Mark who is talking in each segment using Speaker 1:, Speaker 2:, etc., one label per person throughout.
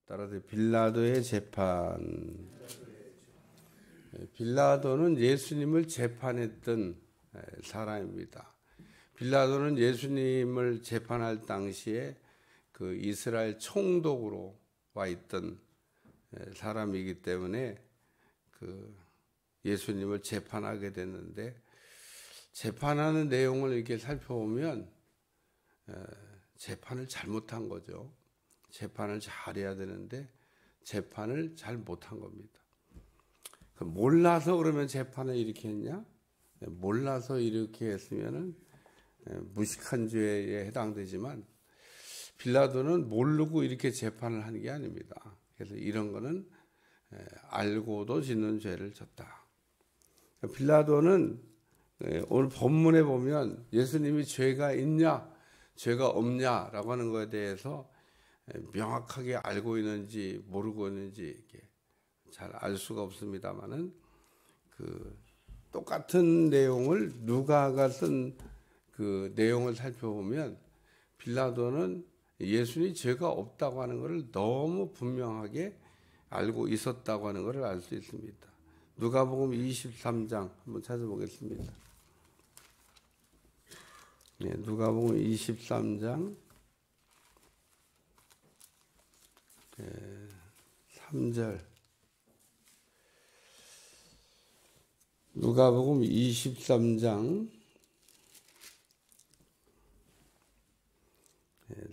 Speaker 1: 따라서 빌라도의 재판. 빌라도는 예수님을 재판했던 사람입니다. 빌라도는 예수님을 재판할 당시에 그 이스라엘 총독으로 와 있던 사람이기 때문에 그 예수님을 재판하게 됐는데, 재판하는 내용을 이렇게 살펴보면 재판을 잘못한 거죠. 재판을 잘해야 되는데 재판을 잘 못한 겁니다. 몰라서 그러면 재판을 이렇게 했냐? 몰라서 이렇게 했으면은 무식한 죄에 해당되지만, 빌라도는 모르고 이렇게 재판을 하는 게 아닙니다. 그래서 이런 거는 알고도 짓는 죄를 졌다. 빌라도는 오늘 본문에 보면 예수님이 죄가 있냐, 죄가 없냐라고 하는 것에 대해서 명확하게 알고 있는지 모르고 있는지 이렇게 잘 알 수가 없습니다만은, 그 똑같은 내용을 누가가 쓴 그 내용을 살펴보면 빌라도는 예수님이 죄가 없다고 하는 것을 너무 분명하게 알고 있었다고 하는 것을 알 수 있습니다. 누가복음 23장 한번 찾아보겠습니다. 네, 누가복음 23장 3절. 누가복음 23장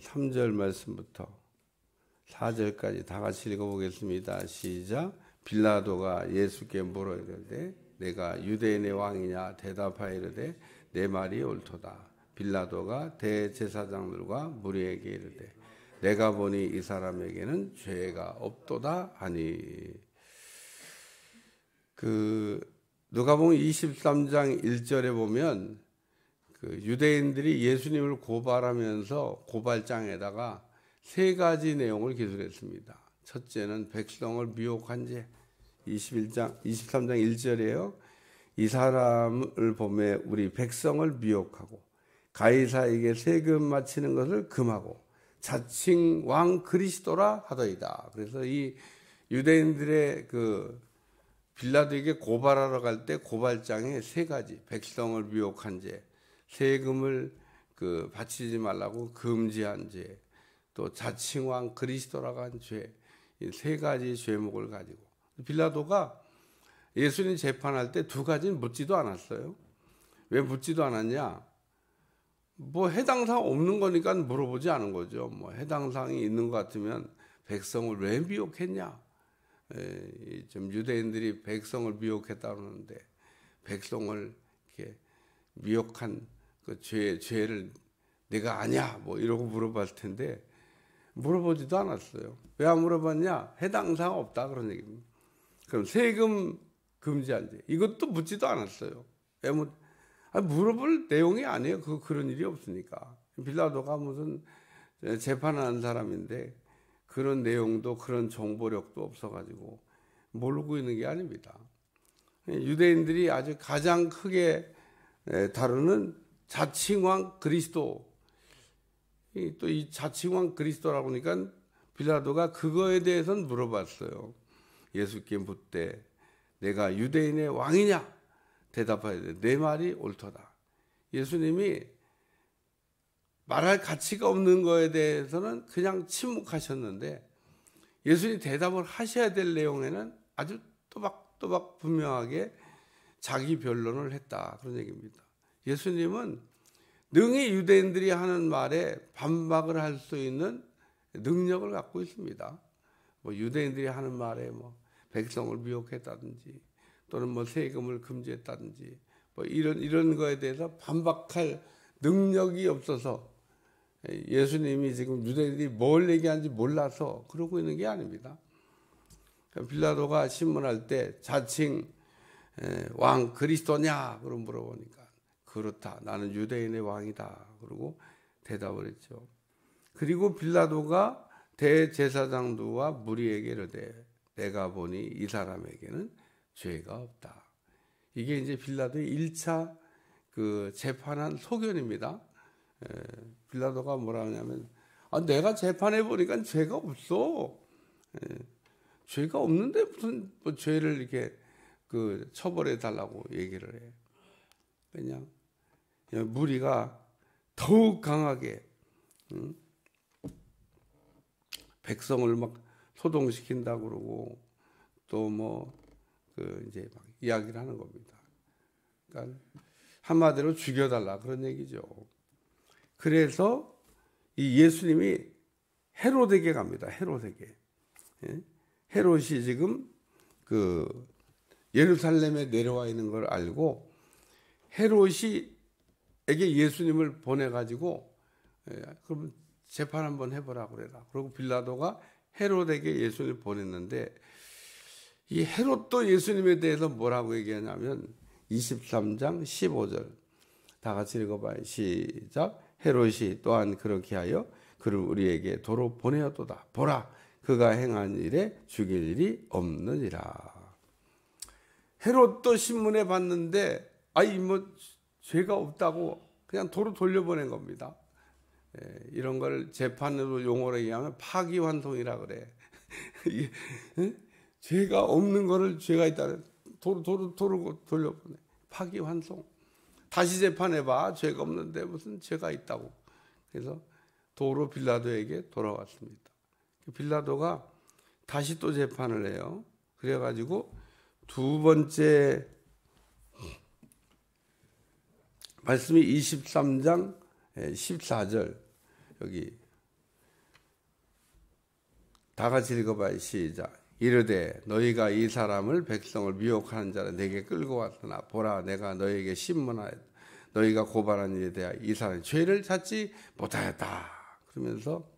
Speaker 1: 3절 말씀부터 4절까지 다 같이 읽어보겠습니다. 시작. 빌라도가 예수께 물어 이르되 내가 유대인의 왕이냐 대답하이르되 내 말이 옳도다. 빌라도가 대제사장들과 무리에게 이르되 내가 보니 이 사람에게는 죄가 없도다 하니. 그 누가복음 23장 1절에 보면 그 유대인들이 예수님을 고발하면서 고발장에다가 세 가지 내용을 기술했습니다. 첫째는 백성을 미혹한 죄. 23장 1절에요. 이 사람을 보매 우리 백성을 미혹하고 가이사에게 세금 마치는 것을 금하고 자칭 왕 그리스도라 하더이다. 그래서 이 유대인들의 그 빌라도에게 고발하러 갈 때 고발장에 세 가지, 백성을 미혹한 죄, 세금을 그 바치지 말라고 금지한 죄, 또 자칭 왕 그리스도라고 한 죄, 이 세 가지 죄목을 가지고 빌라도가 예수님 재판할 때 두 가지는 묻지도 않았어요. 왜 묻지도 않았냐? 뭐 해당 사항 없는 거니까 물어보지 않은 거죠. 뭐 해당 사항이 있는 것 같으면 백성을 왜 미혹했냐? 좀 유대인들이 백성을 미혹했다 그러는데 백성을 이렇게 미혹한 그 죄를 내가 아냐? 뭐 이러고 물어봤을 텐데 물어보지도 않았어요. 왜 안 물어봤냐? 해당 사항 없다 그런 얘기입니다. 그럼 세금 금지한 죄 이것도 묻지도 않았어요. 왜 물어볼 내용이 아니에요. 그런 일이 없으니까. 빌라도가 무슨 재판하는 사람인데 그런 내용도 그런 정보력도 없어가지고 모르고 있는 게 아닙니다. 유대인들이 아주 가장 크게 다루는 자칭왕 그리스도. 또 이 자칭왕 그리스도라고 하니까 빌라도가 그거에 대해서는 물어봤어요. 예수께 묻되 내가 유대인의 왕이냐? 대답하야 돼. 내 말이 옳도다. 예수님이 말할 가치가 없는 거에 대해서는 그냥 침묵하셨는데 예수님이 대답을 하셔야 될 내용에는 아주 또박또박 분명하게 자기 변론을 했다. 그런 얘기입니다. 예수님은 능히 유대인들이 하는 말에 반박을 할 수 있는 능력을 갖고 있습니다. 뭐 유대인들이 하는 말에 뭐 백성을 미혹했다든지 또는 뭐 세금을 금지했다든지 뭐 이런 거에 대해서 반박할 능력이 없어서 예수님이 지금 유대인들이 뭘 얘기하는지 몰라서 그러고 있는 게 아닙니다. 빌라도가 신문할 때 자칭 왕 그리스도냐? 그럼 물어보니까 그렇다. 나는 유대인의 왕이다. 그러고 대답을 했죠. 그리고 빌라도가 대제사장들과 무리에게 이르되 내가 보니 이 사람에게는 죄가 없다. 이게 이제 빌라도의 1차 그 재판한 소견입니다. 빌라도가 뭐라 하냐면 내가 재판해 보니까 죄가 없어. 죄가 없는데 무슨 뭐 죄를 이렇게 그 처벌해 달라고 얘기를 해. 그냥 무리가 더욱 강하게 백성을 막 소동시킨다 그러고 또 뭐 그 이제 막 이야기를 하는 겁니다. 그러니까 한마디로 죽여달라 그런 얘기죠. 그래서 이 예수님이 헤롯에게 갑니다. 헤롯에게. 헤롯이 지금 그 예루살렘에 내려와 있는 걸 알고 헤롯에게 예수님을 보내가지고 그러면 재판 한번 해보라 그래라. 그리고 빌라도가 헤롯에게 예수님을 보냈는데 이 헤롯도 예수님에 대해서 뭐라고 얘기하냐면 23장 15절 다 같이 읽어봐요. 시작. 헤롯이 또한 그렇게 하여 그를 우리에게 도로 보내었도다. 보라, 그가 행한 일에 죽일 일이 없느니라. 헤롯도 신문에 봤는데 아이 뭐 죄가 없다고 그냥 도로 돌려보낸 겁니다. 이런 걸 재판으로 용어로 얘기하면 파기환송이라 그래. 죄가 없는 거를 죄가 있다. 도로 돌려보내. 파기환송. 다시 재판해봐. 죄가 없는데 무슨 죄가 있다고. 그래서 도로 빌라도에게 돌아왔습니다. 빌라도가 다시 또 재판을 해요. 그래가지고 두 번째 말씀이 23장 14절 여기 다 같이 읽어봐요. 시작. 이르되 너희가 이 사람을 백성을 미혹하는 자를 내게 끌고 왔으나 보라 내가 너희에게 신문하였다. 너희가 고발한 일에 대하여 이 사람이 죄를 찾지 못하였다. 그러면서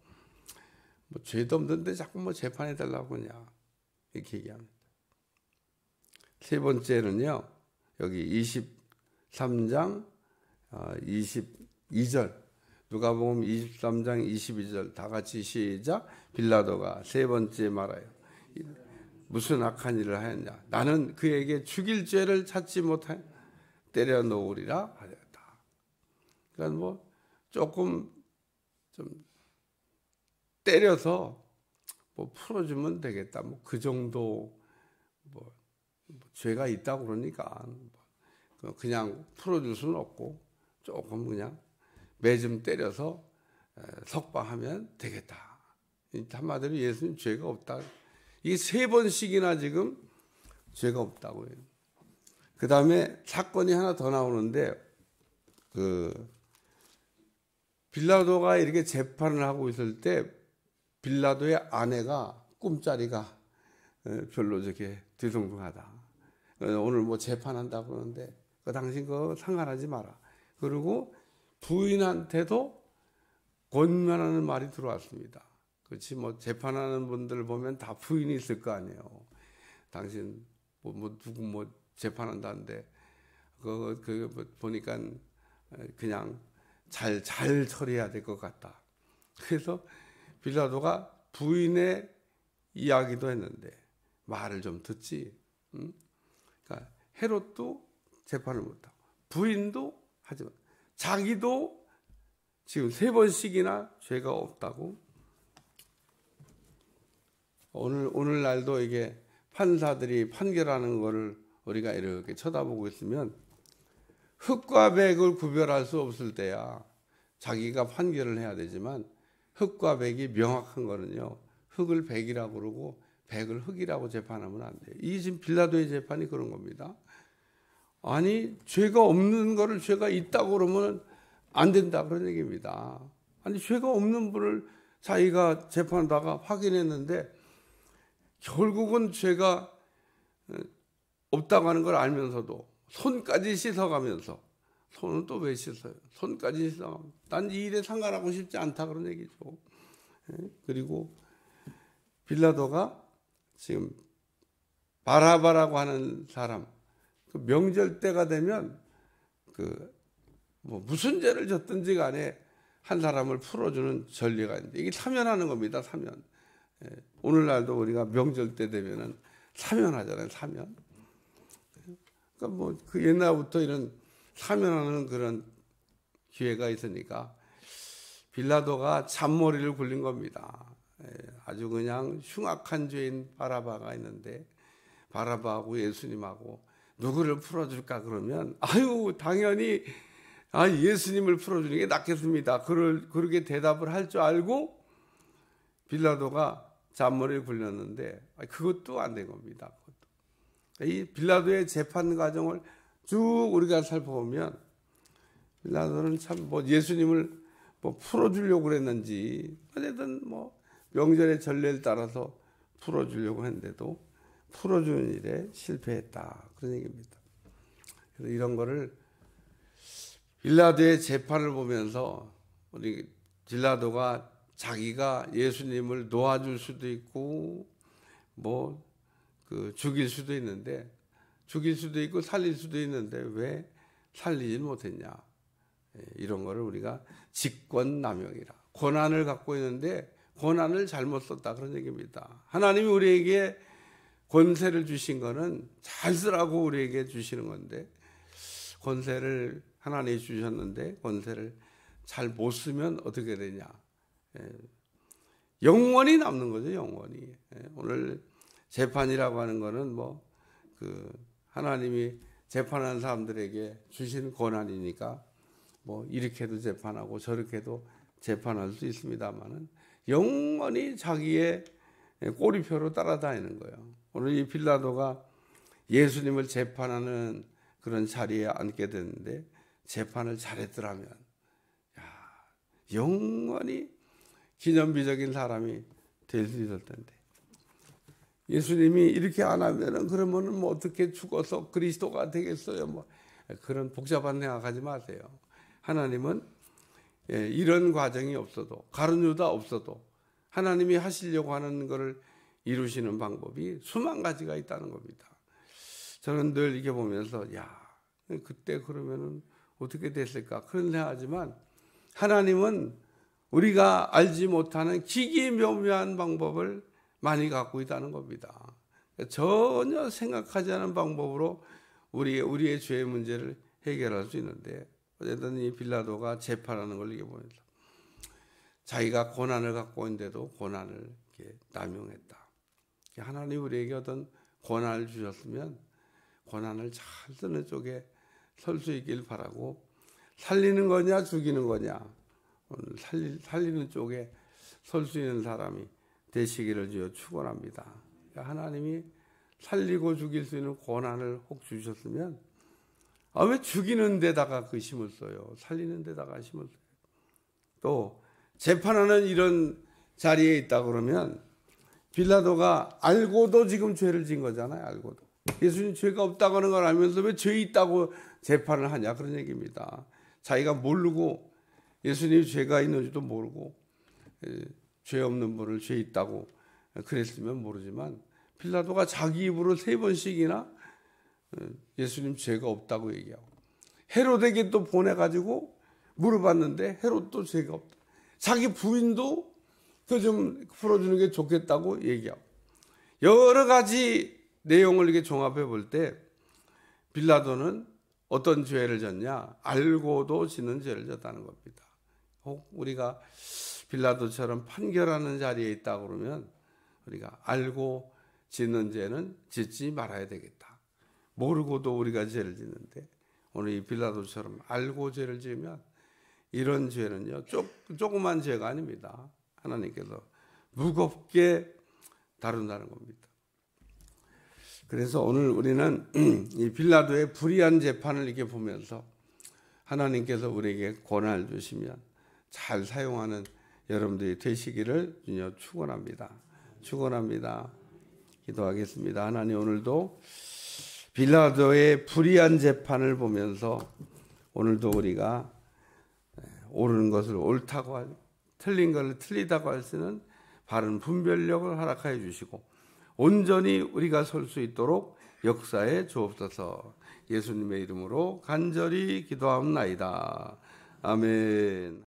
Speaker 1: 뭐 죄도 없는데 자꾸 뭐 재판해 달라고 하냐 이렇게 얘기합니다. 세 번째는요. 여기 23장 22절 누가복음 23장 22절 다 같이 시작. 빌라도가 세 번째 말하여 무슨 악한 일을 하였냐. 나는 그에게 죽일 죄를 찾지 못하여 때려 놓으리라 하였다. 그러니까 뭐 조금 좀 때려서 뭐 풀어주면 되겠다. 뭐 그 정도 뭐 죄가 있다고 그러니까 그냥 풀어줄 수는 없고 조금 그냥 매 좀 때려서 석방하면 되겠다. 한마디로 예수님 죄가 없다. 이게 세 번씩이나 지금 죄가 없다고 해요. 그 다음에 사건이 하나 더 나오는데 그 빌라도가 이렇게 재판을 하고 있을 때 빌라도의 아내가 꿈자리가 별로 저게 뒤숭숭하다. 오늘 뭐 재판한다 그러는데 당신 그거 상관하지 마라. 그리고 부인한테도 권면하는 말이 들어왔습니다. 그렇지 뭐 재판하는 분들 보면 다 부인이 있을 거 아니에요. 당신 뭐 누구 뭐 재판한다는데 그 보니까 그냥 잘 처리해야 될 것 같다. 그래서 빌라도가 부인의 이야기도 했는데 말을 좀 듣지. 그러니까 헤롯도 재판을 못하고 부인도 하지만 자기도 지금 세 번씩이나 죄가 없다고. 오늘날도 이게 판사들이 판결하는 거를 우리가 이렇게 쳐다보고 있으면 흑과 백을 구별할 수 없을 때야 자기가 판결을 해야 되지만 흑과 백이 명확한 거는요. 흑을 백이라고 그러고 백을 흑이라고 재판하면 안 돼요. 이게 지금 빌라도의 재판이 그런 겁니다. 아니 죄가 없는 거를 죄가 있다고 그러면 안 된다 그런 얘기입니다. 아니 죄가 없는 분을 자기가 재판하다가 확인했는데 결국은 죄가 없다고 하는 걸 알면서도 손까지 씻어가면서 손은 또 왜 씻어요? 손까지 씻어가면서 난 이 일에 상관하고 싶지 않다 그런 얘기죠. 그리고 빌라도가 지금 바라바라고 하는 사람 그 명절 때가 되면 뭐 무슨 죄를 졌든지 간에 한 사람을 풀어주는 전례가 있는데 이게 사면하는 겁니다. 사면. 오늘날도 우리가 명절 때 되면은 사면하잖아요. 사면. 그러니까 뭐 그 옛날부터 이런 사면하는 그런 기회가 있으니까 빌라도가 잔머리를 굴린 겁니다. 아주 그냥 흉악한 죄인 바라바가 있는데 바라바하고 예수님하고 누구를 풀어줄까 그러면 아유 당연히 예수님을 풀어주는 게 낫겠습니다. 그렇게 대답을 할 줄 알고 빌라도가 잔머리를 굴렸는데 그것도 안 된 겁니다. 이 빌라도의 재판 과정을 쭉 우리가 살펴보면 빌라도는 참 예수님을 풀어주려고 그랬는지 어쨌든 명절의 전례를 따라서 풀어주려고 했는데도 풀어주는 일에 실패했다 그런 얘기입니다. 그래서 이런 거를 빌라도의 재판을 보면서 우리 빌라도가 자기가 예수님을 놓아줄 수도 있고 죽일 수도 있는데 죽일 수도 있고 살릴 수도 있는데 왜 살리지 못했냐 이런 거를 우리가 직권남용이라 권한을 갖고 있는데 권한을 잘못 썼다 그런 얘기입니다. 하나님이 우리에게 권세를 주신 거는 잘 쓰라고 우리에게 주시는 건데 권세를 하나님이 주셨는데 권세를 잘 못 쓰면 어떻게 되냐 영원히 남는 거죠. 영원히. 오늘 재판이라고 하는 거는 하나님이 재판하는 사람들에게 주신 권한이니까 이렇게도 재판하고 저렇게도 재판할 수 있습니다만은 영원히 자기의 꼬리표로 따라다니는 거예요. 오늘 이 빌라도가 예수님을 재판하는 그런 자리에 앉게 됐는데 재판을 잘했더라면 영원히 기념비적인 사람이 될 수 있을 텐데 예수님이 이렇게 안 하면은 그러면은 어떻게 죽어서 그리스도가 되겠어요? 그런 복잡한 생각하지 마세요. 하나님은 이런 과정이 없어도 가룟 유다 없어도 하나님이 하시려고 하는 것을 이루시는 방법이 수만 가지가 있다는 겁니다. 저는 늘 이게 보면서 그때 그러면은 어떻게 됐을까 그런 생각하지만 하나님은 우리가 알지 못하는 기기묘묘한 방법을 많이 갖고 있다는 겁니다. 전혀 생각하지 않은 방법으로 우리의 죄의 문제를 해결할 수 있는데 어쨌든 이 빌라도가 재판하는 걸 이게 보면서 자기가 고난을 갖고 있는데도 고난을 이렇게 남용했다. 하나님 우리에게 어떤 고난을 주셨으면 고난을 잘 쓰는 쪽에 설 수 있길 바라고 살리는 거냐 죽이는 거냐 오늘 살리는 쪽에 설 수 있는 사람이 되시기를 주여 축원합니다. 하나님이 살리고 죽일 수 있는 고난을 혹 주셨으면 왜 죽이는 데다가 그 힘을 써요? 살리는 데다가 힘을 써요. 또 재판하는 이런 자리에 있다 그러면 빌라도가 알고도 지금 죄를 진 거잖아요. 알고도 예수님 죄가 없다고 하는 걸 알면서 왜 죄 있다고 재판을 하냐 그런 얘기입니다. 자기가 모르고 예수님이 죄가 있는지도 모르고 죄 없는 분을 죄 있다고 그랬으면 모르지만 빌라도가 자기 입으로 3번씩이나 예수님 죄가 없다고 얘기하고 헤롯에게 또 보내가지고 물어봤는데 헤롯도 죄가 없다. 자기 부인도 그 좀 풀어주는 게 좋겠다고 얘기하고 여러 가지 내용을 이렇게 종합해 볼 때 빌라도는 어떤 죄를 졌냐? 알고도 지는 죄를 졌다는 겁니다. 혹 우리가 빌라도처럼 판결하는 자리에 있다 그러면 우리가 알고 짓는 죄는 짓지 말아야 되겠다. 모르고도 우리가 죄를 짓는데 오늘 이 빌라도처럼 알고 죄를 지으면 이런 죄는요 조그만 죄가 아닙니다. 하나님께서 무겁게 다룬다는 겁니다. 그래서 오늘 우리는 이 빌라도의 불의한 재판을 이렇게 보면서 하나님께서 우리에게 권한을 주시면 잘 사용하는 여러분들이 되시기를 주여 축원합니다. 축원합니다. 기도하겠습니다. 하나님 오늘도 빌라도의 불의한 재판을 보면서 오늘도 우리가 옳은 것을 옳다고 하고 틀린 것을 틀리다고 할 수 있는 바른 분별력을 허락하여 주시고 온전히 우리가 설 수 있도록 역사에 주옵소서. 예수님의 이름으로 간절히 기도하옵나이다. 아멘.